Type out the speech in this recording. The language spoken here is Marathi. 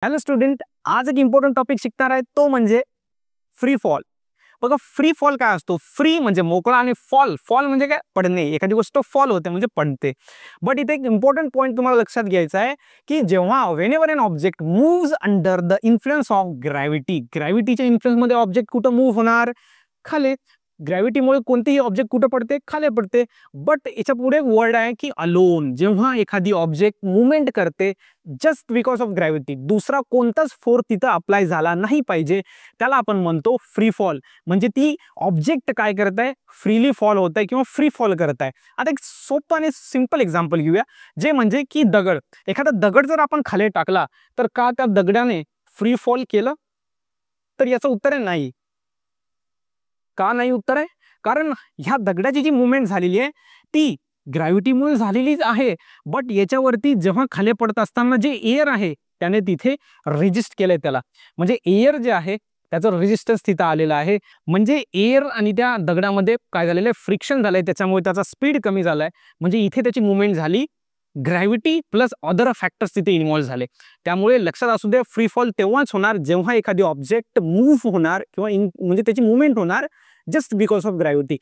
हॅलो स्टुडंट, आज एक इम्पॉर्टंट टॉपिक शिकणार आहे तो म्हणजे फ्री फॉल. बघा फ्री फॉल काय असतो. फ्री म्हणजे मोकळा आणि फॉल फॉल म्हणजे काय, पडणे. एखादी गोष्ट फॉल होते म्हणजे पडते. बट इथे एक इम्पॉर्टंट पॉईंट तुम्हाला लक्षात घ्यायचा आहे की जेव्हा whenever an object moves under the influence of gravity, ग्रॅव्हिटीच्या इन्फ्लुएन्स मध्ये ऑब्जेक्ट कुठं मूव्ह होणार, खाली. ग्रॅव्हिटीमुळे कोणतेही ऑब्जेक्ट कुठं पडते, खाली पडते. बट याच्या पुढे वर्ड आहे की अलोन. जेव्हा एखादी ऑब्जेक्ट मुवमेंट करते जस्ट बिकॉज ऑफ ग्रॅव्हिटी, दुसरा कोणताच फोर्स तिथं अप्लाय झाला नाही पाहिजे, त्याला आपण म्हणतो फ्री फॉल. म्हणजे ती ऑब्जेक्ट काय करत आहे, फ्रीली फॉल होत आहे किंवा फ्री फॉल करत आहे. आता एक सोपं आणि सिंपल एक्झाम्पल घेऊया, जे म्हणजे की दगड. एखादा दगड जर आपण खाली टाकला तर का त्या दगडाने फ्री फॉल केलं? तर याचं उत्तर आहे नाही. का नाही उत्तर आहे? कारण ह्या दगडाची जी मुवमेंट झालेली आहे ती ग्रॅव्हिटीमुळे झालेलीच आहे. बट याच्यावरती जेव्हा खाली पडत असताना जे एअर आहे त्याने तिथे रेजिस्ट केलंय त्याला. म्हणजे एअर जे आहे त्याचं रेजिस्टन्स तिथं आलेलं आहे. म्हणजे एअर आणि त्या दगडामध्ये काय झालेलं आहे, फ्रिक्शन झालंय, त्याच्यामुळे त्याचा स्पीड कमी झालाय. म्हणजे इथे त्याची मुवमेंट झाली. ग्रॅव्हिटी प्लस अदर फॅक्टर्स तिथे इन्व्हॉल्व झाले. त्यामुळे लक्षात असू द्या, फ्री फॉल तेव्हाच होणार जेव्हा एखादी ऑब्जेक्ट मूव्ह होणार किंवा म्हणजे त्याची मुवमेंट होणार जस्ट बिकॉज ऑफ ग्रॅव्हिटी.